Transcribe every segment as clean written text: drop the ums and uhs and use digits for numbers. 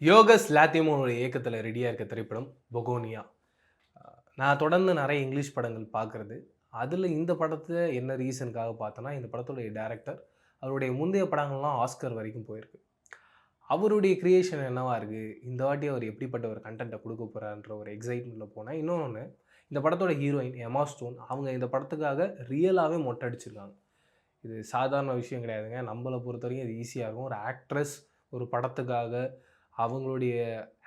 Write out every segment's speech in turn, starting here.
யோகஸ் லாத்திமோனோட இயக்கத்தில் ரெடியாக இருக்க திரைப்படம் பொகோனியா. நான் தொடர்ந்து நிறைய இங்கிலீஷ் படங்கள் பார்க்குறது. அதில் இந்த படத்தை என்ன ரீசனுக்காக பார்த்தோன்னா, இந்த படத்துடைய டைரக்டர் அவருடைய முந்தைய படங்கள்லாம் ஆஸ்கர் வரைக்கும் போயிருக்கு. அவருடைய கிரியேஷன் என்னவா இருக்குது, இந்த வாட்டி அவர் எப்படிப்பட்ட ஒரு கண்டென்ட்டை கொடுக்க போகிறாருன்ற ஒரு எக்ஸைட்மெண்ட்டில் போனேன். இன்னொன்று, இந்த படத்தோட ஹீரோயின் எமா ஸ்டோன் அவங்க இந்த படத்துக்காக ரியலாகவே மொட்டை அடிச்சிருக்காங்க. இது சாதாரண விஷயம் கிடையாதுங்க. நம்மளை பொறுத்த வரைக்கும் இது ஈஸியாக இருக்கும். ஒரு ஆக்ட்ரஸ் ஒரு படத்துக்காக அவங்களுடைய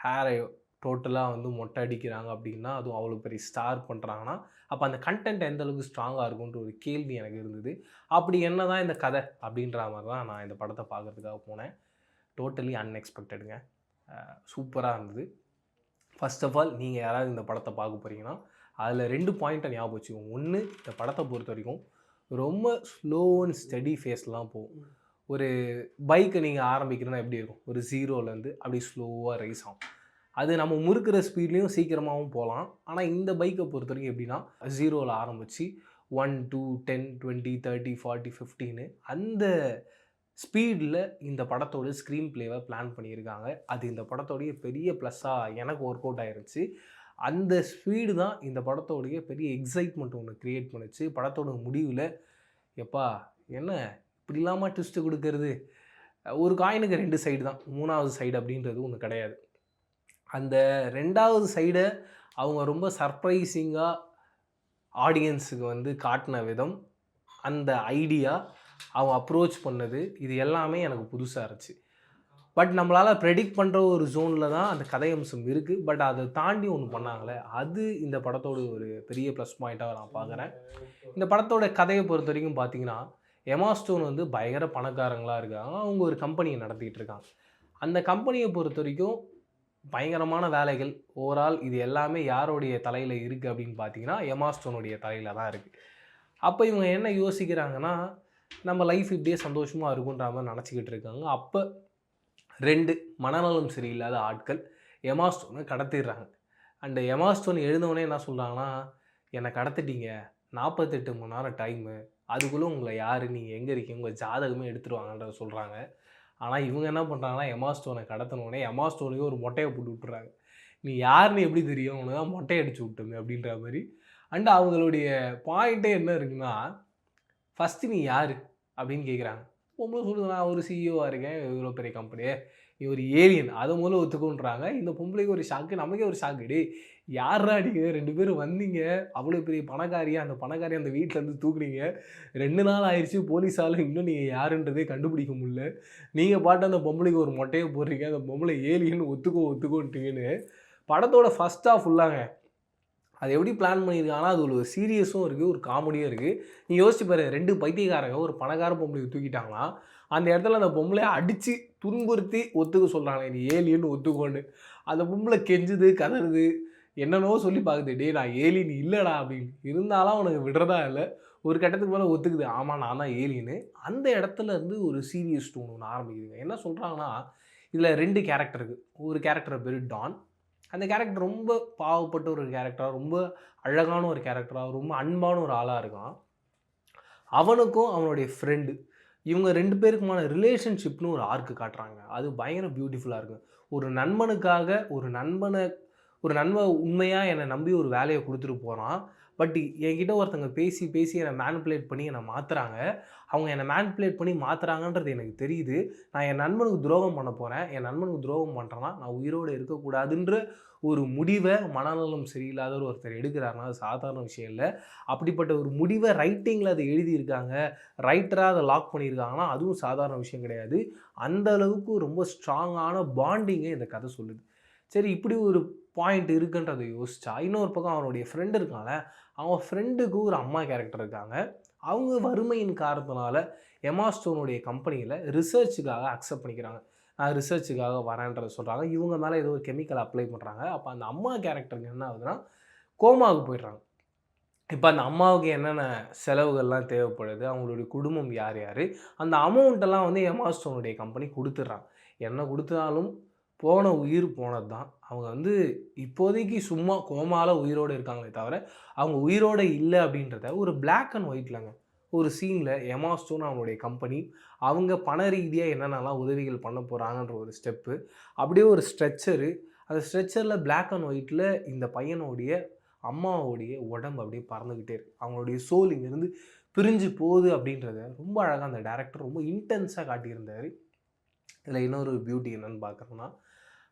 ஹேரை டோட்டலாக மொட்டை அடிக்கிறாங்க அப்படின்னா, அதுவும் அவ்வளோ பெரிய ஸ்டார் பண்ணுறாங்கன்னா, அப்போ அந்த கன்டென்ட் எந்த அளவுக்கு ஸ்ட்ராங்காக இருக்கும்ன்ற ஒரு கேள்வி எனக்கு இருந்தது. அப்படி என்ன தான் இந்த கதை அப்படின்ற மாதிரி தான் நான் இந்த படத்தை பார்க்குறதுக்காக போனேன். டோட்டலி அன்எக்ஸ்பெக்டடுங்க. சூப்பராக இருந்தது. ஃபர்ஸ்ட் ஆஃப் ஆல் நீங்கள் யாராவது இந்த படத்தை பார்க்க போகிறீங்கன்னா, அதில் 2 பாயிண்ட்டை ஞாபகம் வச்சுக்கோங்க. ஒன்று, இந்த படத்தை பொறுத்த வரைக்கும் ரொம்ப ஸ்லோ அண்ட் ஸ்டெடி ஃபேஸ்லாம் போகும். ஒரு பைக்கை நீங்கள் ஆரம்பிக்கிறீங்கன்னா எப்படி இருக்கும், ஒரு 0லேருந்து அப்படி ஸ்லோவாக ரைஸ் ஆகும். அது நம்ம முறுக்கிற ஸ்பீட்லேயும் சீக்கிரமாகவும் போகலாம். ஆனால் இந்த பைக்கை பொறுத்த வரைக்கும் எப்படின்னா, 0ல் ஆரம்பித்து 1, 2, 10, 20, 30, 40, 15 அந்த ஸ்பீடில் இந்த படத்தோட ஸ்க்ரீன் ப்ளேவை பிளான் பண்ணியிருக்காங்க. அது இந்த படத்தோடைய பெரிய ப்ளஸ்ஸாக எனக்கு ஒர்க் அவுட் ஆயிருந்துச்சு. அந்த ஸ்பீடு தான் இந்த படத்தோடைய பெரிய எக்ஸைட்மெண்ட் ஒன்று க்ரியேட் பண்ணுச்சு. படத்தோட முடிவில் எப்பா என்ன இப்படிலாமா ட்விஸ்ட்டு கொடுக்கறது, ஒரு காயினுக்கு 2 சைடு தான், 3வது சைடு அப்படின்றது ஒன்று கிடையாது. அந்த 2வது சைடை அவங்க ரொம்ப சர்ப்ரைசிங்காக ஆடியன்ஸுக்கு காட்டின விதம், அந்த ஐடியா, அவங்க அப்ரோச் பண்ணது, இது எல்லாமே எனக்கு புதுசாக இருந்துச்சு. பட் நம்மளால் ப்ரெடிக்ட் பண்ணுற ஒரு ஜோனில் தான் அந்த கதை அம்சம் இருக்குது. பட் அதை தாண்டி ஒன்று பண்ணாங்களே, அது இந்த படத்தோட ஒரு பெரிய ப்ளஸ் பாயிண்ட்டாக நான் பார்க்குறேன். இந்த படத்தோட கதையை பொறுத்த வரைக்கும் பார்த்தீங்கன்னா, எமா ஸ்டோன் பயங்கர பணக்காரங்களாக இருக்காங்க. அவங்க ஒரு கம்பெனியை நடத்திட்டு இருக்காங்க. அந்த கம்பெனியை பொறுத்த வரைக்கும் பயங்கரமான வேலைகள். ஓவரால் இது எல்லாமே யாருடைய தலையில் இருக்குது அப்படின்னு பார்த்தீங்கன்னா, எமா ஸ்டோனுடைய தலையில் தான் இருக்குது. அப்போ இவங்க என்ன யோசிக்கிறாங்கன்னா, நம்ம லைஃப் இப்படியே சந்தோஷமாக இருக்குன்ற மாதிரி நினச்சிக்கிட்டு இருக்காங்க. அப்போ 2 மனநலம் சரியில்லாத ஆட்கள் எமா ஸ்டோனை கடத்திடுறாங்க. அண்ட் எமா ஸ்டோன் எழுந்தவொடனே என்ன சொல்கிறாங்கன்னா, என்னை கடத்திட்டீங்க, 48 மணி நேரம் டைமு, அதுக்குள்ளே உங்களை யார், நீங்கள் எங்கே இருக்கீங்க, உங்கள் ஜாதகமே எடுத்துருவாங்கன்றத சொல்கிறாங்க. ஆனால் இவங்க என்ன பண்ணுறாங்கன்னா, எமா ஸ்டோனை கடத்தினோடனே எமா ஸ்டோனுக்கு ஒரு மொட்டையை போட்டு விட்டுறாங்க. நீ யாருன்னு எப்படி தெரியும், உனக்கு தான் மொட்டை அடிச்சு விட்டோமே அப்படின்ற மாதிரி. அண்ட் அவங்களுடைய பாயிண்ட்டே என்ன இருக்குன்னா, ஃபஸ்ட்டு நீ யார் அப்படின்னு கேட்குறாங்க. பொம்பளை சொல்லுது, நான் ஒரு சிஇஓவாக இருக்கேன், இவ்வளோ பெரிய கம்பெனி, நீ ஒரு ஏலியன், அதை முதல்ல ஒத்துக்கோன்றாங்க. இந்த பொம்பளைக்கு ஒரு ஷாக்கு, நமக்கே ஒரு ஷாக்கு. டே யாரா நீங்கள் 2 பேரும் வந்தீங்க, அவ்வளோ பெரிய பணக்காரியா, அந்த பணக்காரி அந்த வீட்டிலேருந்து தூக்குனீங்க, 2 நாள் ஆயிடுச்சு, போலீஸால் இன்னும் நீங்கள் யாருன்றதே கண்டுபிடிக்க முடியல, நீங்கள் பாட்டு அந்த பொம்பளைக்கு ஒரு மொட்டையை போடுறீங்க, அந்த பொம்பளை ஏலியன் ஒத்துக்கோன்ட்டீங்கன்னு படத்தோட ஃபஸ்ட் ஆஃப் ஃபுல்லாங்க அது எப்படி பிளான் பண்ணியிருக்காங்கன்னா, அது ஒரு சீரியஸும் இருக்குது, ஒரு காமெடியும் இருக்குது. நீ யோசிச்சு பாரு, 2 பைத்தியக்காரங்க ஒரு பணக்கார பொம்பளையை தூக்கிட்டாங்கன்னா, அந்த இடத்துல அந்த பொம்பளையை அடித்து துன்புறுத்தி ஒத்துக்க சொல்கிறாங்க, நீ ஏலியன்னு ஒத்துக்கோன்னு. அந்த பொம்பளை கெஞ்சுது, கதறுது, என்னென்னவோ சொல்லி பார்க்குது, டே நான் ஏலியன் இல்லைடா அப்படின்னு. இருந்தாலும் அவனுக்கு விடுறதா இல்லை. ஒரு கட்டத்துக்கு மேலே ஒத்துக்குது, ஆமாம் நான் தான் ஏலியன்னு. அந்த இடத்துல இருந்து ஒரு சீரியஸ் டோன் ஒன்று ஆரம்பிக்குதுங்க. என்ன சொல்கிறாங்கன்னா, இதில் 2 கேரக்டர் இருக்குது. ஒரு கேரக்டர் பேர் டான். அந்த கேரக்டர் ரொம்ப பாவப்பட்ட ஒரு கேரக்டராக, ரொம்ப அழகான ஒரு கேரக்டராக, ரொம்ப அன்பான ஒரு ஆளாக இருக்கான். அவனுக்கும் அவனுடைய ஃப்ரெண்டு, இவங்க 2 பேருக்குமான ரிலேஷன்ஷிப்னு ஒரு ஆர்க்கு காட்டுறாங்க. அது பயங்கர பியூட்டிஃபுல்லாக இருக்கும். ஒரு நண்பனுக்காக ஒரு நண்பன் உண்மையாக என்னை நம்பி ஒரு வேலையை கொடுத்துட்டு போகிறான். பட் என்கிட்ட ஒருத்தங்க பேசி பேசி என்னை மேனிப்புலேட் பண்ணி என்னை மாற்றுறாங்க. அவங்க என்னை மேனிப்புலேட் பண்ணி மாற்றுறாங்கன்றது எனக்கு தெரியுது. நான் என் நண்பனுக்கு துரோகம் பண்ண போகிறேன். என் நண்பனுக்கு துரோகம் பண்ணுறேன்னா நான் உயிரோடு இருக்கக்கூடாதுன்ற ஒரு முடிவை மனநலம் சரியில்லாத ஒருத்தர் எடுக்கிறாருன்னா அது சாதாரண விஷயம் இல்லை. அப்படிப்பட்ட ஒரு முடிவை ரைட்டிங்கில் அதை எழுதியிருக்காங்க, ரைட்டராக அதை லாக் பண்ணியிருக்காங்கன்னா அதுவும் சாதாரண விஷயம் கிடையாது. அந்த அளவுக்கு ரொம்ப ஸ்ட்ராங்கான பாண்டிங்கை இந்த கதை சொல்லுது. சரி, இப்படி ஒரு பாயிண்ட் இருக்குன்றதை யோசிச்சா, இன்னொரு பக்கம் அவனுடைய ஃப்ரெண்டு இருக்கான்ல, அவன் ஃப்ரெண்டுக்கு ஒரு அம்மா கேரக்டர் இருக்காங்க. அவங்க வறுமையின் காரணத்தினால எமா ஸ்டோனுடைய கம்பெனியில் ரிசர்ச்சுக்காக அக்செப்ட் பண்ணிக்கிறாங்க. நான் ரிசர்ச்சுக்காக வரேன்றதை சொல்கிறாங்க. இவங்க மேலே ஏதோ ஒரு கெமிக்கல் அப்ளை பண்ணுறாங்க. அப்போ அந்த அம்மா கேரக்டருக்கு என்ன ஆகுதுன்னா, கோமாவுக்கு போயிடுறாங்க. இப்போ அந்த அம்மாவுக்கு என்னென்ன செலவுகள்லாம் தேவைப்படுது, அவங்களுடைய குடும்பம் யார் யார், அந்த அமௌண்ட்டெல்லாம் எமா ஸ்டோனுடைய கம்பெனி கொடுத்துட்றாங்க. என்ன கொடுத்தாலும் போன உயிர் போனது தான். அவங்க இப்போதைக்கு சும்மா கோமால உயிரோடு இருக்காங்களே தவிர, அவங்க உயிரோடு இல்லை அப்படின்றத ஒரு பிளாக் அண்ட் ஒயிட்லங்க ஒரு சீனில் எமா ஸ்டோன் அவனுடைய கம்பெனி அவங்க பண ரீதியாக என்னென்னலாம் உதவிகள் பண்ண போகிறாங்கன்ற ஒரு ஸ்டெப்பு, அப்படியே ஒரு ஸ்ட்ரெச்சரு, அந்த ஸ்ட்ரெச்சரில் பிளாக் அண்ட் ஒயிட்டில் இந்த பையனுடைய அம்மாவுடைய உடம்பு அப்படியே பறந்துக்கிட்டே இருக்கு. அவங்களுடைய சோல் இங்கேருந்து பிரிஞ்சு போகுது அப்படின்றத ரொம்ப அழகாக அந்த டேரக்டர் ரொம்ப இன்டென்ஸாக காட்டியிருந்தார். இதில் இன்னொரு பியூட்டி என்னன்னு பார்க்குறோன்னா,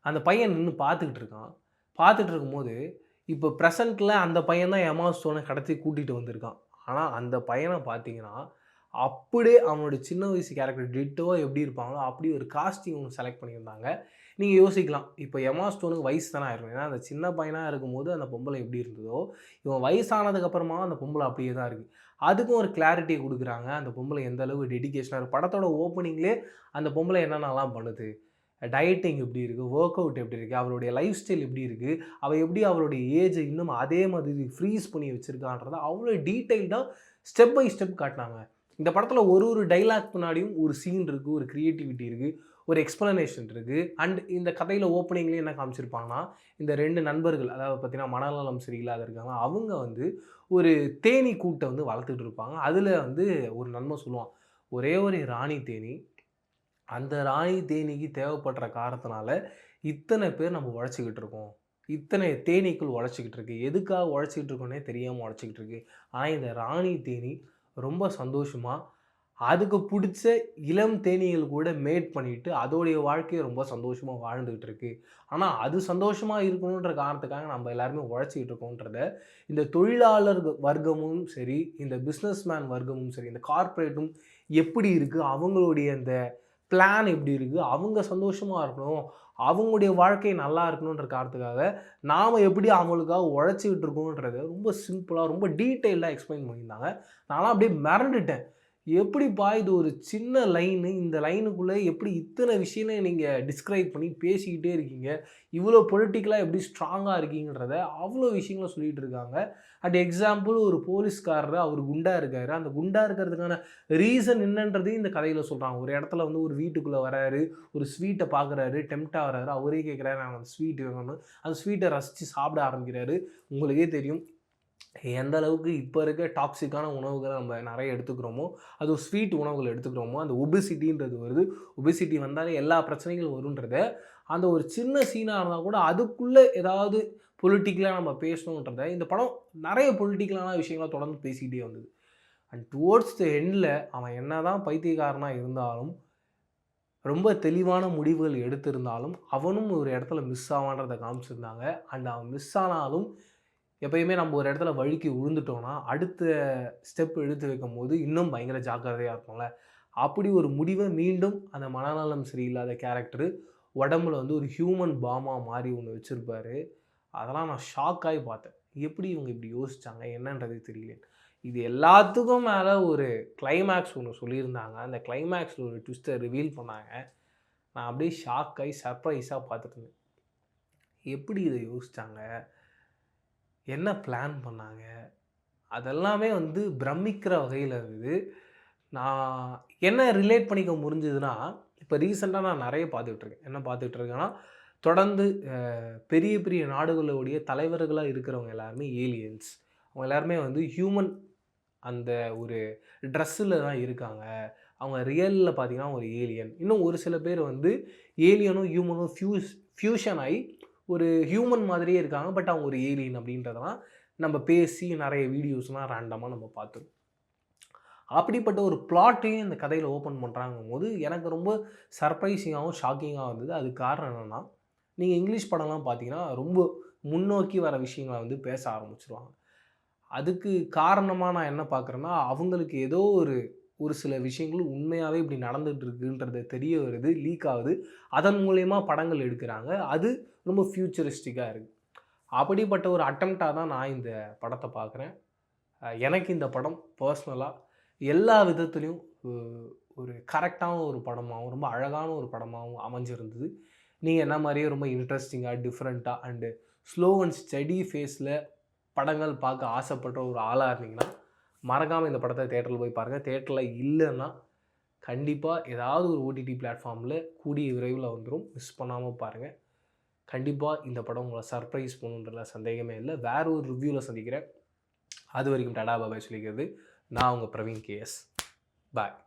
அந்த பையன் நின்று பார்த்துக்கிட்டு இருக்கான். பார்த்துட்டு இருக்கும்போது, இப்போ ப்ரெசென்ட்டில் அந்த பையன் தான் எமா ஸ்டோனை கடத்தி கூட்டிகிட்டு வந்திருக்கான். ஆனால் அந்த பையனை பார்த்தீங்கன்னா, அப்படியே அவனோட சின்ன வயசு கேரக்டர் டிட்டோவா எப்படி இருப்பாங்களோ, அப்படி ஒரு காஸ்டியூம் ஒன்று செலக்ட் பண்ணியிருந்தாங்க. நீங்கள் யோசிக்கலாம், இப்போ எமா ஸ்டோனுக்கு வயசு தானே ஆயிருக்கும். ஏன்னா அந்த சின்ன பையனாக இருக்கும்போது அந்த பொம்பளை எப்படி இருந்ததோ, இவன் வயசானதுக்கப்புறமா அந்த பொம்பளை அப்படியே தான் இருக்குது. அதுக்கும் ஒரு கிளாரிட்டி கொடுக்குறாங்க. அந்த பொம்பளை எந்த அளவு டெடிகேஷனாக இருக்குது. படத்தோட ஓப்பனிங்லேயே அந்த பொம்பளை என்னென்னலாம் பண்ணுது, டயட்டிங் எப்படி இருக்குது, ஒர்க் அவுட் எப்படி இருக்குது, அவளுடைய லைஃப் ஸ்டைல் எப்படி இருக்குது, அவள் எப்படி அவளுடைய ஏஜை இன்னும் அதே மாதிரி ஃப்ரீஸ் பண்ணி வச்சுருக்கான்றத அவ்வளோ டீட்டெயில்டாக ஸ்டெப் பை ஸ்டெப் காட்டினாங்க. இந்த படத்தில் ஒரு ஒரு டைலாக் முன்னாடியும் ஒரு சீன் இருக்குது, ஒரு க்ரியேட்டிவிட்டி இருக்குது, ஒரு எக்ஸ்ப்ளனேஷன் இருக்குது. அண்ட் இந்த கதையில் ஓப்பனிங்லேயே என்ன காமிச்சிருப்பாங்கன்னா, இந்த 2 நண்பர்கள், அதாவது பார்த்தீங்கன்னா மனநலம் சரியில்லாத இருக்காங்க, அவங்க வந்து ஒரு தேனீ கூட்டை வந்து வளர்த்துட்டு இருப்பாங்க. அதில் வந்து ஒரு நன்மை சொல்லுவான், ஒரே ஒரு ராணி தேனீ, அந்த ராணி தேனீக்கு தேவைப்படுற காரணத்தினால இத்தனை பேர் நம்ம உழைச்சிக்கிட்டு இருக்கோம். இத்தனை தேனீக்கள் உழைச்சிக்கிட்டு இருக்கு. எதுக்காக உழைச்சிக்கிட்டு இருக்கோன்னே தெரியாமல் உழைச்சிக்கிட்டு இருக்கு. ஆனால் இந்த ராணி தேனீ ரொம்ப சந்தோஷமா, அதுக்கு பிடிச்ச இளம் தேனீகள் கூட மேட் பண்ணிட்டு அதோடைய வாழ்க்கையை ரொம்ப சந்தோஷமா வாழ்ந்துகிட்டு இருக்கு. ஆனால் அது சந்தோஷமா இருக்கணுன்ற காரணத்துக்காக நம்ம எல்லாருமே உழைச்சிக்கிட்டு இருக்கோன்றத இந்த தொழிலாளர் வர்க்கமும் சரி, இந்த பிஸ்னஸ் மேன் வர்க்கமும் சரி, இந்த கார்ப்பரேட்டும் எப்படி இருக்கு, அவங்களுடைய அந்த பிளான் எப்படி இருக்குது, அவங்க சந்தோஷமாக இருக்கணும், அவங்களுடைய வாழ்க்கை நல்லா இருக்கணுன்ற காரணத்துக்காக நாம் எப்படி அவங்களுக்காக உழைச்சிக்கிட்டு இருக்கோன்றத ரொம்ப சிம்பிளாக ரொம்ப டீட்டெயில்டாக எக்ஸ்பிளைன் பண்ணியிருந்தாங்க. நான்லாம் அப்படியே மிரண்டுட்டேன். எப்படிப்பா இது ஒரு சின்ன லைனு, இந்த லைனுக்குள்ளே எப்படி இத்தனை விஷயங்களை நீங்கள் டிஸ்கிரைப் பண்ணி பேசிக்கிட்டே இருக்கீங்க, இவ்வளோ பொலிட்டிக்கலாக எப்படி ஸ்ட்ராங்காக இருக்கீங்கன்றத அவ்வளோ விஷயங்களை சொல்லிகிட்டு இருக்காங்க. அட் எக்ஸாம்பிள் ஒரு போலீஸ்காரர், அவர் குண்டா இருக்கார், அந்த குண்டா இருக்கிறதுக்கான ரீசன் என்னன்றதையும் இந்த கதையில் சொல்கிறாங்க. ஒரு இடத்துல வந்து ஒரு வீட்டுக்குள்ளே வராரு, ஒரு ஸ்வீட்டை பார்க்குறாரு, டெம்ப்ட் ஆகிறாரு, அவரே கேட்குறாரு நான் அந்த ஸ்வீட் வேணும்னு, அந்த ஸ்வீட்டை ரசித்து சாப்பிட ஆரம்பிக்கிறாரு. உங்களுக்கே தெரியும் எந்த அளவுக்கு இப்போ இருக்க டாக்ஸிக்கான உணவுகளை நம்ம நிறைய எடுத்துக்கிறோமோ, அதுவும் ஸ்வீட் உணவுகள் எடுத்துக்கிறோமோ, அந்த ஒபிசிட்டின்றது வருது. ஒபிசிட்டி வந்தாலே எல்லா பிரச்சனைகளும் வருன்றத, அந்த ஒரு சின்ன சீனாக இருந்தால் கூட அதுக்குள்ளே ஏதாவது பொலிட்டிக்கலாக நம்ம பேசணுன்றத, இந்த படம் நிறைய பொலிட்டிக்கலான விஷயங்களை தொடர்ந்து பேசிக்கிட்டே வந்தது. அண்ட் டுவோர்ட்ஸ் த எண்டில் அவன் என்ன தான் பைத்தியக்காரனாக இருந்தாலும், ரொம்ப தெளிவான முடிவுகள் எடுத்திருந்தாலும், அவனும் ஒரு இடத்துல மிஸ் ஆவான்றதை காமிச்சிருந்தாங்க. அண்ட் அவன் மிஸ் ஆனாலும் எப்பயுமே நம்ம ஒரு இடத்துல வழுக்கி விழுந்துட்டோம்னா, அடுத்த ஸ்டெப் எடுத்து வைக்கும்போது இன்னும் பயங்கர ஜாக்கிரதையா இருக்கும்ல. அப்படி ஒரு முடிவ மீண்டும் அந்த மனநலம் சரியில்லாத கேரக்டரு உடம்புல வந்து ஒரு ஹியூமன் பாமா மாறி ஒண்ணு வச்சிருப்பாரு. அதெல்லாம் நான் ஷாக் ஆயி பார்த்தேன். எப்படி இவங்க இப்படி யோசிச்சாங்க? என்னன்றதே தெரியல. இது எல்லாத்துக்கும் மேல ஒரு கிளைமாக்ஸ் ஒண்ணு சொல்லியிருந்தாங்க. அந்த கிளைமாக்ஸ்ல ஒரு ட்விஸ்ட்ட ரிவீல் பண்ணாங்க. நான் அப்படியே ஷாக் ஆயி சர்ப்ரைஸா பார்த்துட்டு இருந்தேன். எப்படி இத யோசிச்சாங்க? என்ன பிளான் பண்ணாங்க? அதெல்லாமே வந்து பிரமிக்கிற வகையில இருந்தது. நான் என்ன ரிலேட் பண்ணிக்க முடிஞ்சதுன்னா, இப்ப ரீசென்ட்டா நான் நெறைய பார்த்துட்டுருக்கேன். என்ன பார்த்துட்டுருக்கேன்னா, தொடர்ந்து பெரிய பெரிய நாடுகளுடைய தலைவர்களா இருக்கிறவங்க எல்லாருமே ஏலியன்ஸ். அவங்க எல்லாருமே வந்து ஹியூமன் அந்த ஒரு ட்ரெஸ்ஸில தான் இருக்காங்க. அவங்க ரியல்ல பார்த்தீங்கன்னா ஒரு ஏலியன். இன்னும் ஒரு சில பேர் வந்து ஏலியனும் ஹியூமனும் ஃபியூஷன் ஆயி ஒரு ஹியூமன் மாதிரியே இருக்காங்க. பட் அவங்க ஒரு ஏலியன் அப்படின்றதெல்லாம் நம்ம பேசி நெறைய வீடியோஸ்லாம் ரேண்டமா நம்ம பார்த்துருக்கோம். அப்படிப்பட்ட ஒரு பிளாட்டையும் இந்த கதையில ஓப்பன் பண்றாங்கும்போது, எனக்கு ரொம்ப சர்ப்ரைசிங்காவும், ஷாக்கிங்காவும் இருந்தது. அதுக்கு காரணம் என்னன்னா, நீங்க இங்கிலீஷ் படம்லாம் பார்த்தீங்கன்னா, ரொம்ப முன்னோக்கி வர விஷயங்கள வந்து பேச ஆரம்பிச்சுருவாங்க. அதுக்கு காரணமா நான் என்ன பார்க்குறேன்னா, அவங்களுக்கு ஏதோ ஒரு ஒரு சில விஷயங்கள் உண்மையாவே இப்படி நடந்துட்டு இருக்குன்றது தெரிய வருது, லீக் ஆகுது. அதன் மூலியமா படங்கள் எடுக்குறாங்க. அது ரொம்ப ஃபியூச்சரிஸ்டிக்கா இருக்கு. அப்படிப்பட்ட ஒரு அட்டெம்ப்ட்டா தான் நான் இந்த படத்த பார்க்குறேன். எனக்கு இந்த படம் பர்சனலா எல்லா விதத்திலயும் ஒரு கரெக்ட்டான ஒரு படமாவும், ரொம்ப அழகான ஒரு படமாவும் அமைஞ்சிருந்தது. நீங்க என்ன மாரியே ரொம்ப இன்ட்ரஸ்டிங்கா, டிஃபரெண்ட்டா அண்ட் ஸ்லோ அண்ட் ஸ்டெடி ஃபேஸ்ல படங்கள் பார்க்க ஆசைப்படுற ஒரு ஆளா இருந்தீங்கன்னா, மறக்காம இந்த படத்த தியேட்டர்ல போய் பாருங்க. தியேட்டர்ல இல்லன்னா, கண்டிப்பா ஏதாவது ஒரு ஓடிடி பிளாட்ஃபார்ம்ல கூடிய விரைவில வந்துரும். மிஸ் பண்ணாம பாருங்க. கண்டிப்பா இந்த படம் உங்கள சர்ப்ரைஸ் பண்ணுன்றதுல சந்தேகமே இல்ல. வேற ஒரு ரிவ்யூல சந்திக்கிறேன். அதுவரைக்கும் டாடா பாய் பாய் சொல்லிக்கிறது நான் உங்கள் பிரவீன் கேஎஸ். பாய்.